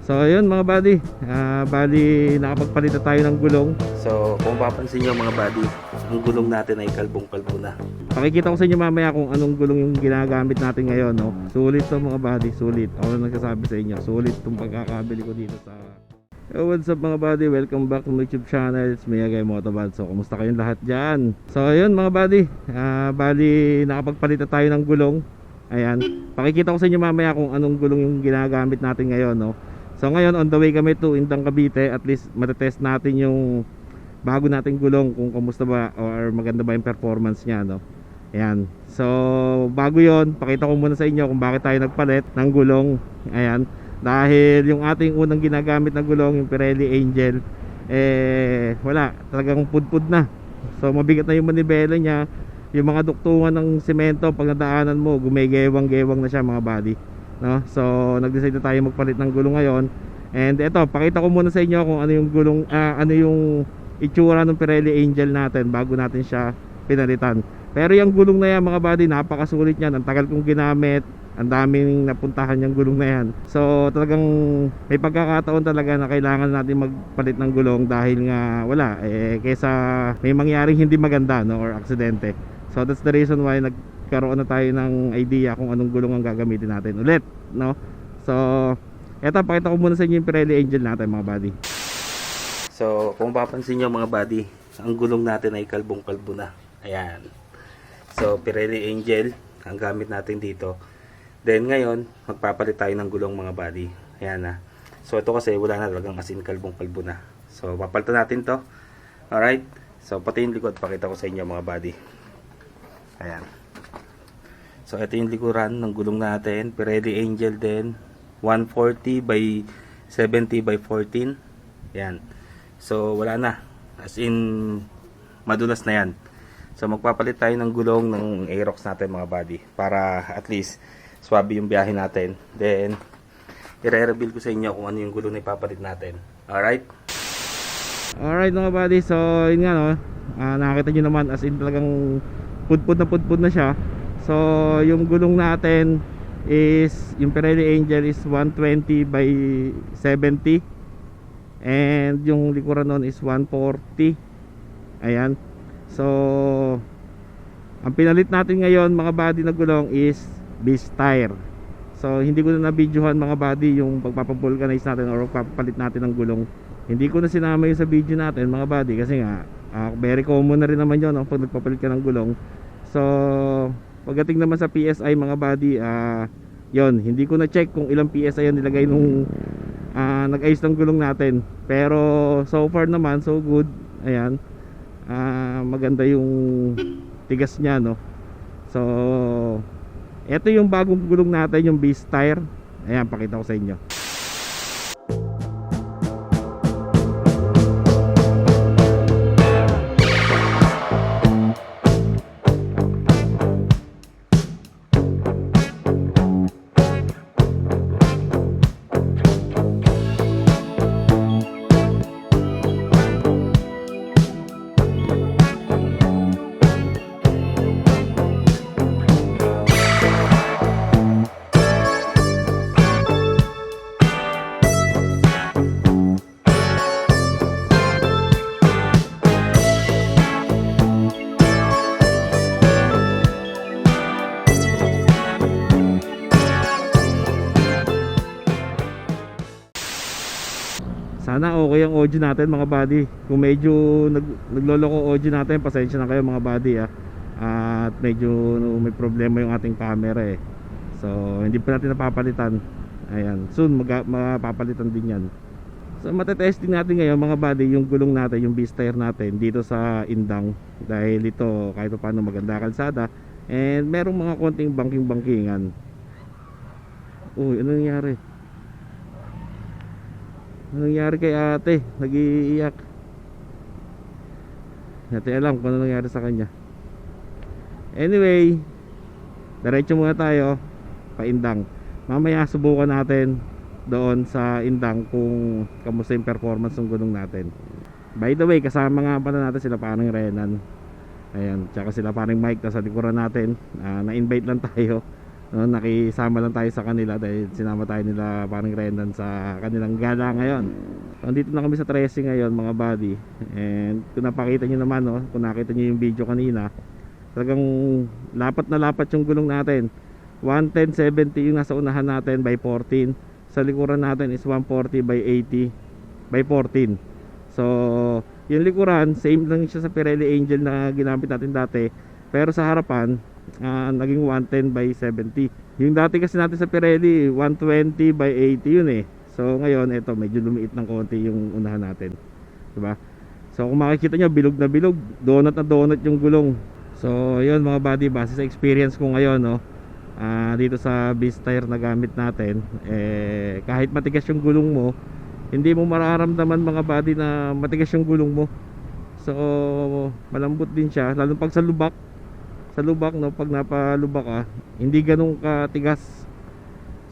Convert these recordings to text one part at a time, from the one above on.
So ayun mga buddy, bali nakapagpalit na tayo ng gulong. So kung papansin nyo mga buddy, ang gulong natin ay kalbong-kalbo na. Pakikita ko sa inyo mamaya kung anong gulong yung ginagamit natin ngayon, no? Sulit to mga buddy, sulit. Ako na nagsasabi sa inyo, sulit tong pagkakabili ko dito sa... Yo, what's up mga buddy, welcome back to my YouTube channel. It's me again, Motovlog. So kumusta kayong lahat dyan? So ayun mga buddy, bali nakapagpalit na tayo ng gulong. Ayan, pakikita ko sa inyo mamaya kung anong gulong yung ginagamit natin ngayon, no? So ngayon on the way kami to Indang Cavite. At least matetest natin yung bago nating gulong kung kamusta ba or maganda ba yung performance niya, no? Ayan. So bago yon, pakita ko muna sa inyo kung bakit tayo nagpalit ng gulong. Ayan. Dahil yung ating unang ginagamit na gulong, yung Pirelli Angel, wala, talagang pudpud na. So mabigat na yung manibela niya. Yung mga duktungan ng semento pag nadaanan mo, gumegewang-gewang na siya mga buddy, no? So nag-decide na tayo magpalit ng gulong ngayon. And eto, pakita ko muna sa inyo kung ano yung gulong, ano yung itsura ng Pirelli Angel natin bago natin siya pinalitan. Pero yung gulong na yan mga buddy, napakasulit niyan. Ang tagal kong ginamit, ang daming napuntahan yung gulong na yan. So talagang may pagkakataon talaga na kailangan natin magpalit ng gulong dahil nga wala, kaysa may mangyaring hindi maganda, no, or aksidente. So that's the reason why nagkaroon na tayo ng idea kung anong gulong ang gagamitin natin ulit, no? So eto, pakita ko muna sa inyo yung Pirelli Angel natin mga buddy. So kung papansin nyo mga buddy, ang gulong natin ay kalbong-kalbo na. Ayan. So Pirelli Angel ang gamit natin dito. Then ngayon magpapalit tayo ng gulong mga buddy. Ayan na. So ito kasi wala na talagang asin, kalbong-kalbo na. So papalitan natin to. Alright. So pati yung likod pakita ko sa inyo mga buddy. Ayan. So ito yung likuran ng gulong natin, Pirelli Angel din, 140 by 70 by 14. Ayan. So wala na, as in madulas na yan. So magpapalit tayo ng gulong ng Aerox natin mga buddy, para at least swabe yung biyahe natin. Then i-reveal ko sa inyo kung ano yung gulong na ipapalit natin. Alright? Alright mga buddy, so yun nga, no, nakakita nyo naman as in talagang pudpud na siya. So yung gulong natin is, yung Pirelli Angel is 120 by 70, and yung likuran nun is 140. Ayan. So ang pinalit natin ngayon mga buddy na gulong is Beast tire. So hindi ko na na-videohan mga buddy yung pagpapavulcanize natin or pagpapalit natin ng gulong. Hindi ko na sinama yun sa video natin mga buddy kasi nga very common na rin naman yun, no, pag nagpapalit ka ng gulong. So pagdating naman sa PSI mga buddy, yon, hindi ko na check kung ilang PSI yung nilagay nung nag-ayos ng gulong natin. Pero so far naman so good. Ayan, maganda yung tigas nya, no. So ito yung bagong gulong natin, yung Beast tire. Ayan, pakita ko sa inyo. Sana okay ang audio natin mga buddy. Kung medyo nagloloko audio natin, pasensya na kayo mga buddy, at medyo may problema yung ating camera eh. So hindi pa natin napapalitan. Ayan, soon mapapalitan din yan. So matetesting natin ngayon mga buddy yung gulong natin, yung Beast tire natin dito sa Indang. Dahil ito kahit pa paano maganda kalsada, and merong mga konting banking-bankingan. Uy, ano nangyari? Anong nangyari kay ate? Nag-iiyak. Natin alam kung ano nangyari sa kanya. Anyway, diretso muna tayo pa Indang. Mamaya subukan natin doon sa Indang kung kamusta yung performance ng gulong natin. By the way, kasama nga pala natin sila parang Renan. Ayan, tsaka sila parang Mike sa likuran natin. Na-invite lang tayo. no, nakisama lang tayo sa kanila dahil sinama tayo nila parang Rendan sa kanilang gala ngayon. So, andito na kami sa 13 ngayon mga buddy. And kung napakita nyo naman, no, kung nakita nyo yung video kanina, talagang lapat na lapat yung gulong natin. 110/70 yung nasa unahan natin by 14. Sa likuran natin is 140 by 80 by 14. So yung likuran same lang siya sa Pirelli Angel na ginamit natin dati, pero sa harapan naging 110 by 70. Yung dati kasi natin sa Pirelli 120 by 80 yun eh. So ngayon ito medyo lumiit ng konti yung unahan natin, diba? So kung makikita nyo, bilog na bilog, donut na donut yung gulong. So yun mga buddy, base sa experience ko ngayon, no, dito sa beast tire na gamit natin, kahit matigas yung gulong mo, hindi mo mararamdaman mga buddy na matigas yung gulong mo. So malambot din siya, lalo pag sa lubak, no, pag napalubak ka, hindi ganun katigas.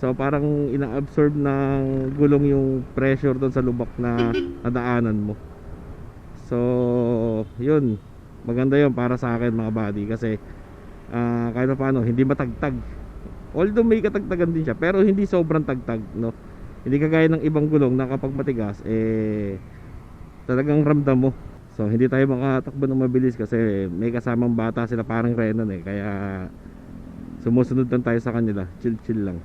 So parang ina-absorb ng gulong yung pressure doon sa lubak na nadaanan mo. So yun, maganda yun para sa akin mga buddy, kasi kahit pa paano hindi matagtag. Although may katagtagan din siya, pero hindi sobrang tagtag, no. Hindi kagaya ng ibang gulong na kapag matigas talagang ramdam mo. So hindi tayo makatakbo ng mabilis kasi may kasamang bata sila parang Renan kaya sumusunod lang tayo sa kanila, chill chill lang.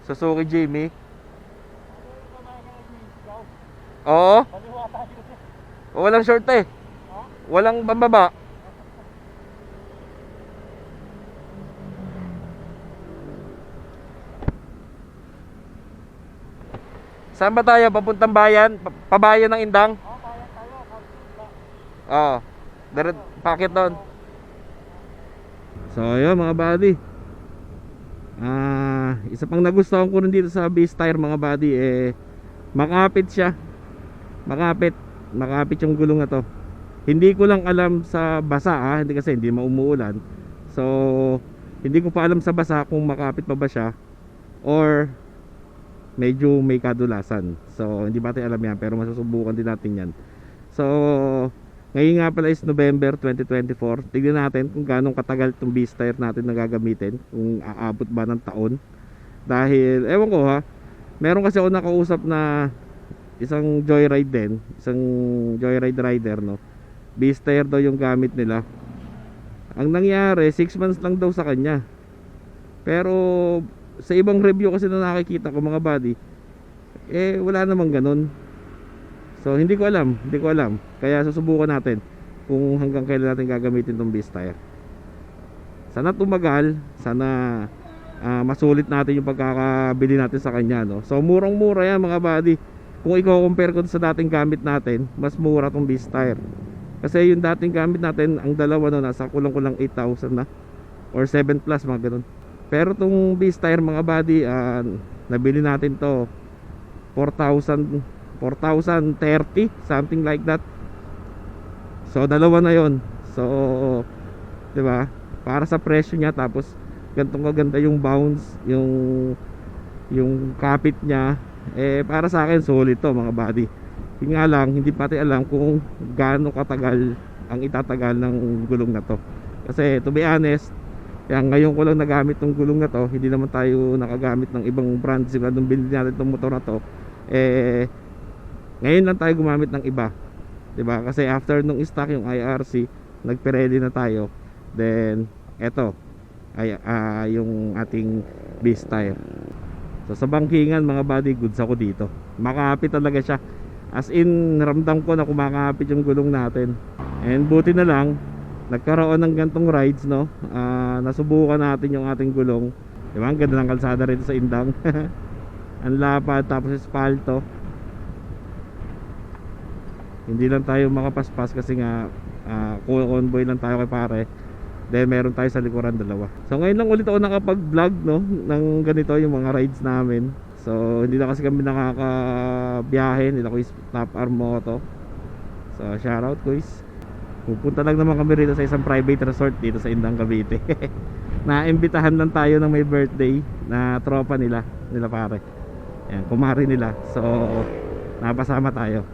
Suzuki Jimmy. Oo. Walang short walang pambaba. Saan ba tayo? Papuntang bayan? Pabayan ng Indang? Oo. Pakit doon. So yun mga buddy, isa pang nagustuhan ko rin dito sa beast tire mga buddy, makapit siya. Makapit yung gulong na to. Hindi ko lang alam sa basa hindi kasi hindi maumuulan. So hindi ko pa alam sa basa kung makapit pa ba siya or medyo may kadulasan. So hindi pa natin alam yan, pero masusubukan din natin yan. So ngayon nga pala is November 2024. Tignan natin kung gaano katagal itong beast tire natin na gagamitin, kung aabot ba ng taon. Dahil ewan ko meron kasi ako nakausap na isang joyride rider, no. Beast tire daw yung gamit nila. Ang nangyari 6 months lang daw sa kanya. Pero sa ibang review kasi na nakikita ko mga buddy, wala namang ganun. So hindi ko alam. Kaya susubukan natin kung hanggang kailan natin gagamitin tong beast tire. Sana tumagal, sana masulit natin yung pagkakabili natin sa kanya, no. So murang mura yan mga buddy. Kung i-compare ko sa dating gamit natin, mas mura tong beast tire. Kasi yung dating gamit natin, ang dalawa nasa kulang-kulang 8,000 na or 7 plus mga ganun. Pero tong beast tire mga buddy, nabili natin to 4,030, something like that. So dalawa na yon. So 'di ba? Para sa presyo niya, tapos gantong kaganda yung bounce, yung kapit niya, para sa akin solid to mga buddy. Yun nga lang, hindi pati alam kung gaano katagal ang itatagal ng gulong na to. Kasi to be honest, ngayon ko lang nagamit tong gulong na to. Hindi naman tayo nakagamit ng ibang brand. Siguro nung binili natin tong motor na to, ngayon lang tayo gumamit ng iba, diba? Kasi after nung stock yung IRC, nagpirelli na tayo. Then eto yung ating beast tire. So sa bangkingan mga buddy, goods ako dito. Makapit talaga siya. As in, ramdam ko na kumakapit yung gulong natin. And buti na lang nagkaroon ng gantong rides, no. Nasubukan natin yung ating gulong, diba? Ang ganda ng kalsada rito sa Indang. Ang lapad, tapos espalto. Hindi lang tayo makapaspas kasi nga convoy lang tayo kay pare. Then meron tayo sa likuran dalawa. So ngayon lang ulit ako nakapag-vlog, no, ng ganito yung mga rides namin. So hindi na kasi kami nakakabiyahe. Nila ko is Top Arm Moto. So shoutout guys. Pupunta lang naman kami rito sa isang private resort dito sa Indang, Cavite. Naimbitahan lang tayo ng may birthday na tropa nila pare. Ayan, kumari nila. So napasama tayo.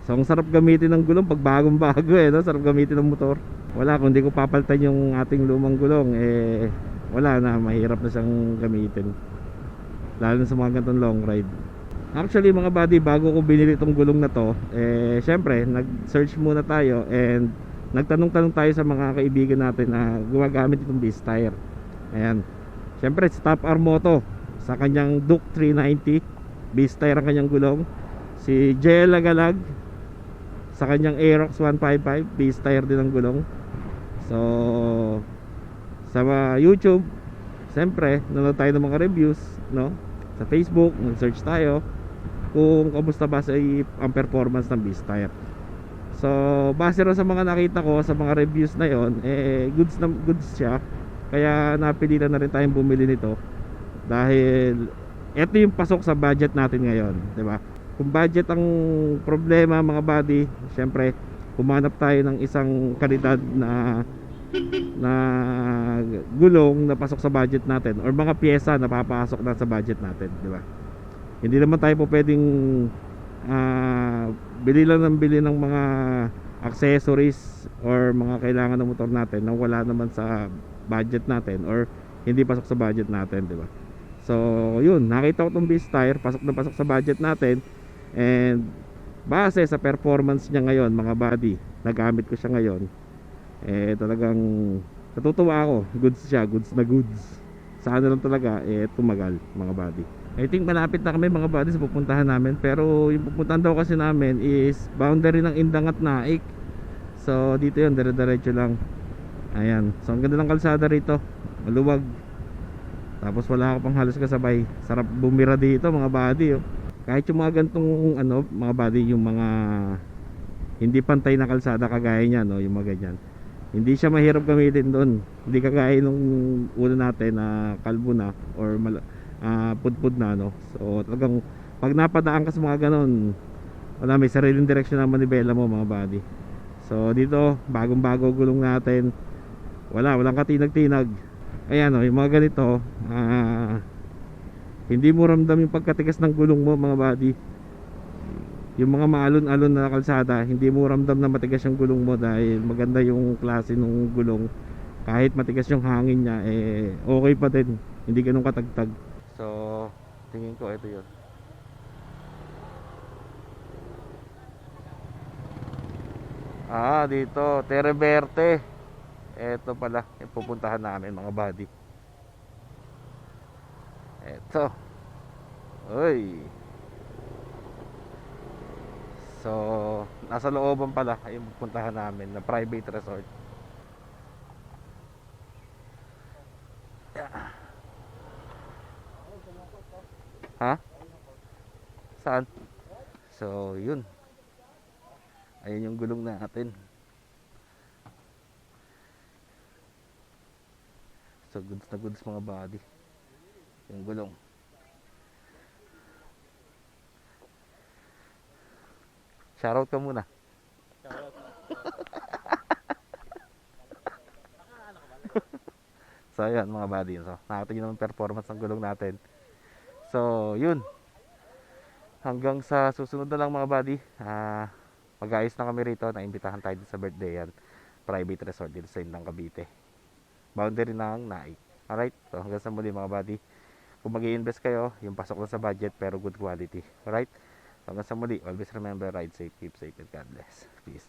So ang sarap gamitin ng gulong pag bagong bago, no? Sarap gamitin ng motor. wala, kung di ko papalitan yung ating lumang gulong, eh wala na, mahirap na siyang gamitin, lalo na sa mga ganitong long ride. Actually mga buddy, bago ko binili itong gulong na to, eh syempre nag-search muna tayo and nagtanong-tanong tayo sa mga kaibigan natin na gumagamit itong beast tire. Ayan, syempre Stop Arm Moto, sa kanyang Duke 390 beast tire ang kanyang gulong. Si JL Lagalag sa kanyang Aerox 155 beast tire din ang gulong. So sa YouTube, siyempre nanonood tayo ng mga reviews, no? Sa Facebook, nag-search tayo kung kamusta ba ang performance ng beast tire. So base rin sa mga nakita ko sa mga reviews na yon, eh goods na goods siya. Kaya napilitan na rin tayong bumili nito dahil ito yung pasok sa budget natin ngayon, 'di ba? Kung budget ang problema mga buddy, syempre humanap tayo ng isang kalidad na gulong na pasok sa budget natin, or mga pyesa na papasok na sa budget natin, di ba? Hindi naman tayo po pwedeng bili lang ng bili ng mga accessories or mga kailangan ng motor natin na wala naman sa budget natin or hindi pasok sa budget natin, di ba? So yun, nakita ko tong beast tire, pasok na pasok sa budget natin, and base sa performance niya ngayon mga buddy, nagamit ko siya ngayon, eh talagang natutuwa ako. Goods siya, goods na goods. Sana lang talaga eh tumagal mga buddy. I think malapit na kami mga buddy sa pupuntahan namin, pero yung pupuntahan daw kasi namin is boundary ng Indang at Naik. So dito yun, dire-diretso lang. Ayan, so ang ganda ng kalsada rito, maluwag, tapos wala ka pang halos kasabay. Sarap bumira dito mga buddy, oh. Kahit yung mga gantong ano mga buddy, yung mga hindi pantay na kalsada kagaya niya, no, yung mga ganyan, hindi siya mahirap gamitin doon. Hindi kagaya nung una natin na kalbo na or pudpud na, no. So talagang pag napadaan ka sa mga ganon, wala, may sariling direksyon ng manibela mo mga buddy. So dito, bagong bago gulong natin, walang katinag-tinag. Ayan, oh, yung mga ganito, hindi mo ramdam yung pagkatigas ng gulong mo mga buddy. Yung mga maalon-alon na kalsada, hindi mo ramdam na matigas yung gulong mo dahil maganda yung klase ng gulong. Kahit matigas yung hangin niya, eh okay pa din, hindi ganun katagtag. So tingin ko ito yun. Dito Tereverte. Ito pala yung pupuntahan namin mga buddy. Ito, uy. So nasa looban pala yung pupuntahan namin na private resort. Ha? Saan? So yun, ayun yung gulong natin. So goods na goods mga buddy, yung gulong. Shoutout ka muna. So ayan mga buddy, so nakita nyo naman performance ng gulong natin. So yun, hanggang sa susunod na lang mga buddy. Mag-ayos na kami rito, naimbitahan tayo sa birthday yan, private resort dito sa Indang, Cavite, boundary ng Naik. Alright, so hanggang sa muli mga buddy. Kung mag-i-invest kayo, yung pasok lang sa budget pero good quality. Alright, so hanggang sa muli, always remember, ride safe, keep safe, and God bless. Peace.